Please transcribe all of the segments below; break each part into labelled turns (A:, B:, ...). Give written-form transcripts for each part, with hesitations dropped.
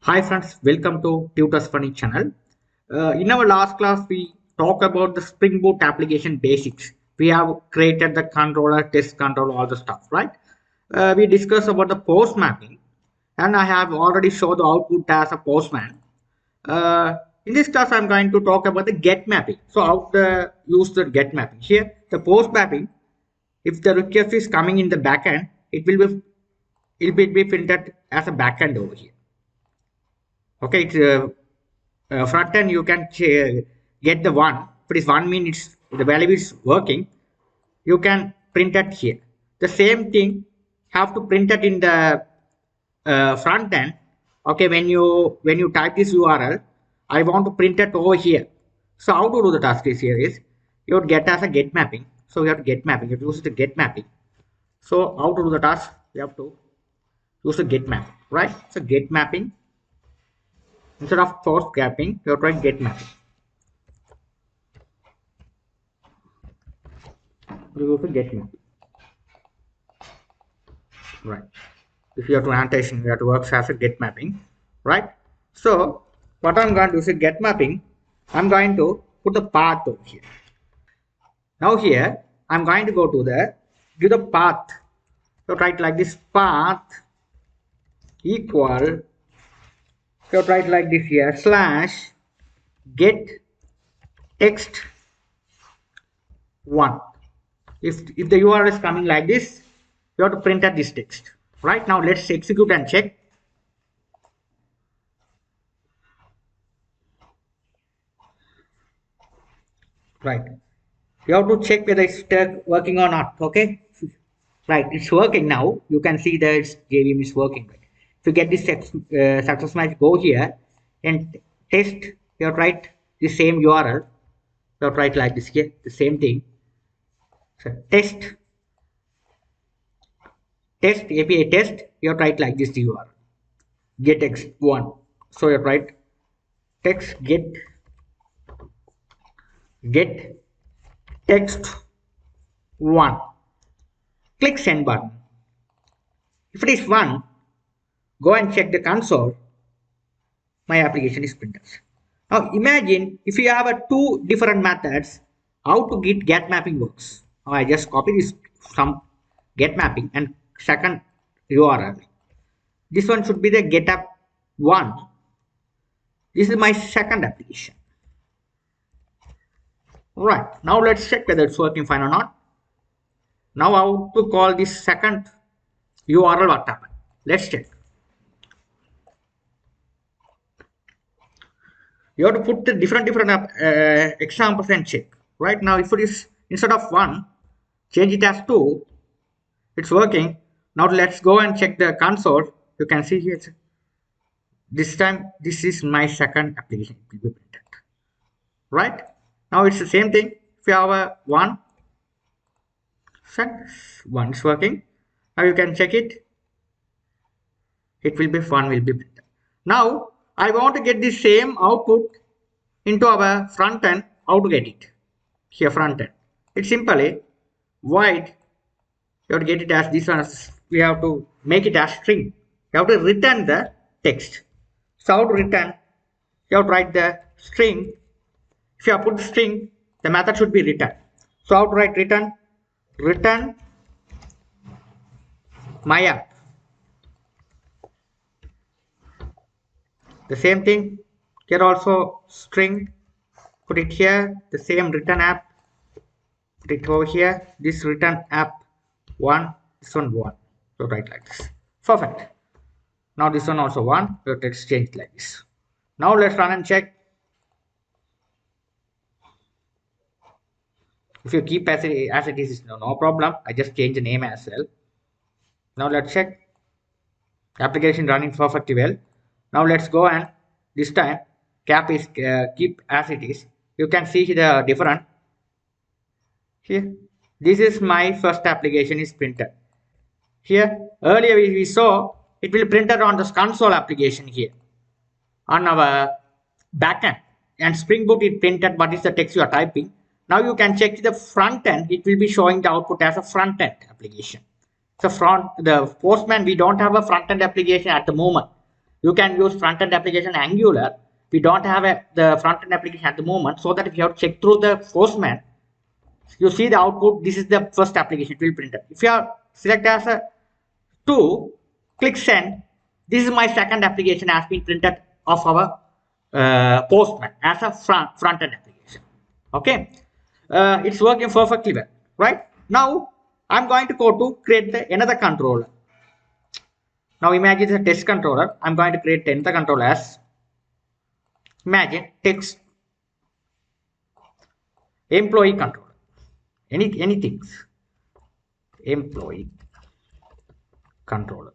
A: Hi friends, welcome to Tutors Funny channel. In our last class, we talked about the Spring Boot application basics. We have created the controller, test control, all the stuff, right? We discussed about the post mapping, and I have already showed the output as a postman. In this class, I'm going to talk about the get mapping. So how to use the get mapping. Here, the post mapping, if the request is coming in the backend, it will be printed as a backend over here. Okay, it's front end you can get the one. If it is 1 minute, the value is working. You can print it here. The same thing have to print it in the front end. Okay, when you type this URL, I want to print it over here. So how to do the task is here is you would get as a get mapping. So we have to get mapping. You have to use the get mapping. So how to do the task? We have to use the get map, right? So get mapping. Instead of post mapping, you are trying get mapping. You go to get mapping. Right. If you have to annotation, you have to work as a get mapping. Right. So what I'm going to do is get mapping. I'm going to put the path over here. Now here I'm going to go to the give the path. So write like this path equal. So write like this here slash get text 1. If the URL is coming like this, you have to print at this text. Right now, let's execute and check. Right, you have to check whether it's working or not. Okay, right, it's working now. You can see that it's JVM is working. Right, if you get this success match, go here and test. You have to write the same URL. You have to write like this here, the same thing. So test API test. You have to write like this URL. Get text1. So you have to write text get text 1. Click send button. If it is 1, go and check the console. My application is printed. Now imagine if you have two different methods, how to get mapping works. Now I just copy this from get mapping and second URL. This one should be the get app 1. This is my second application. Right, now let's check whether it's working fine or not. Now how to call this second URL, what happened? Let's check. You have to put the different examples and check. Right now, if it is instead of 1, change it as 2. It's working. Now let's go and check the console. You can see here. This time, this is my second application. It will be printed. Right now, it's the same thing. If you have a 1, set 1 is working. Now you can check it. It will be 1 will be printed. Now I want to get the same output into our front end. How to get it? Here front end. It's simply void. You have to get it as this one. We have to make it as string. You have to return the text. So how to return? You have to write the string. If you have put the string, the method should be return. So how to write return? Return my app. The same thing here also string, put it here, the same return app, put it over here, this return app 1, this one 1. So write like this. Perfect. Now this one also 1, so let's change like this. Now let's run and check. If you keep as it is, no problem. I just change the name as well. Now let's check. Application running perfectly well. Now let's go and this time cap is keep as it is. You can see the different here. This is my first application is printed. Here earlier we saw it will printed on the console application here on our backend, and Spring Boot is printed what is the text you are typing. Now you can check the front end. It will be showing the output as a front end application. So the Postman, we don't have a front end application at the moment. You can use front-end application Angular. We don't have the front-end application at the moment, so that if you have to check through the Postman, you see the output. This is the first application it will print it. If you are select as a 2, click send. This is my second application has been printed of our Postman as a front-end application. Okay, it's working perfectly well. Right now, I'm going to go to create another controller. Now imagine it's a test controller. I'm going to create another controller as imagine text employee controller. Anything employee controller.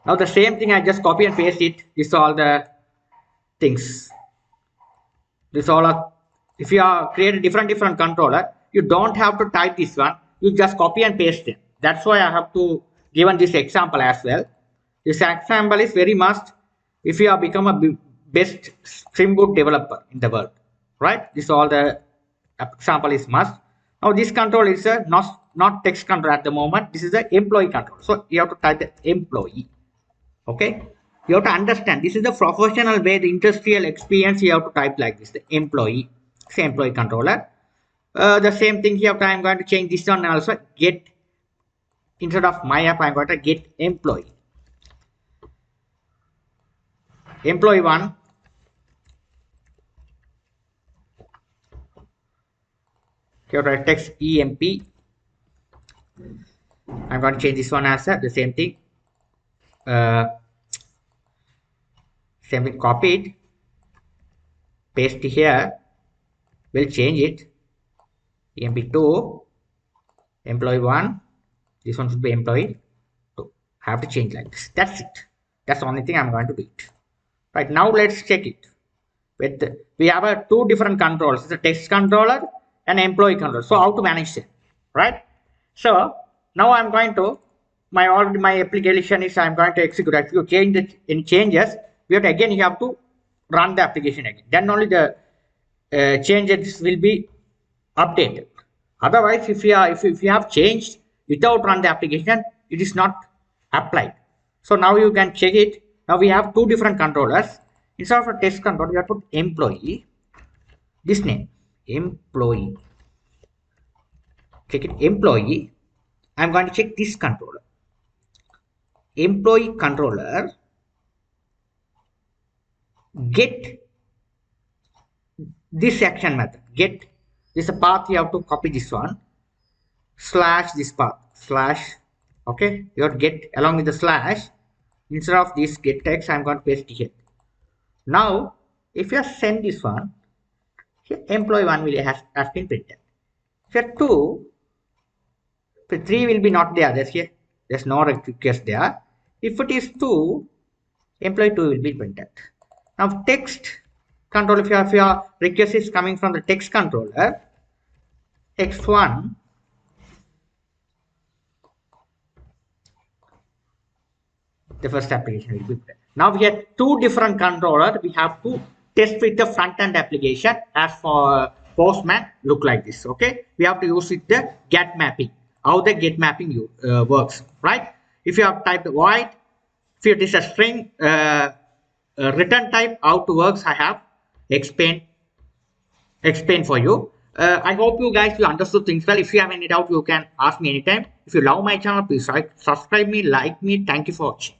A: Now the same thing I just copy and paste it. This all the things. This all are, if you are create a different controller, you don't have to type this one. You just copy and paste it. That's why I have to given this example as well. This example is very must if you have become a best Spring Boot developer in the world, right? This all the example is must. Now this control is a not text control at the moment. This is the employee control. So you have to type the employee. Okay, you have to understand this is the professional way, the industrial experience. You have to type like this, the employee, say employee controller. The same thing here. I'm going to change this one also. Get, instead of my app, I'm going to get employee. Employee 1. Here to text emp. I'm going to change this one as the same thing. Same thing, copy it, paste it here. We'll change it. emp2 employee 1. This one should be employee 2. Have to change like this. That's it. That's the only thing I'm going to do it. Right now, let's check it. With we have two different controls. It's a text controller and employee controller. So how to manage it, right? So now I'm going to my application is I'm going to execute. If you change it in changes, we have to, again you have to run the application again. Then only the changes will be updated. Otherwise, if you have changed without run the application, it is not applied. So now you can check it. Now we have two different controllers. Instead of a test controller, we have to put employee. This name employee. Check it, employee. I'm going to check this controller. Employee controller get this action method. Get this path, you have to copy this one, slash this path, slash. Okay, you have to get along with the slash. Instead of this get text, I'm going to paste here. Now if you send this one here, employee 1 will has been printed. If you 2, 3 will be not there. There's no request there. If it is 2, employee 2 will be printed. Now text control, if your request is coming from the text controller, text 1, the first application will be printed. Now we have two different controllers. We have to test with the front end application. As for Postman, look like this. Okay, we have to use it the get mapping. How the get mapping works, right? If you have typed void, if it is a string return type, how to works, I have explained for you. I hope you guys you understood things well. If you have any doubt, you can ask me anytime. If you love my channel, please subscribe me, like me. Thank you for watching.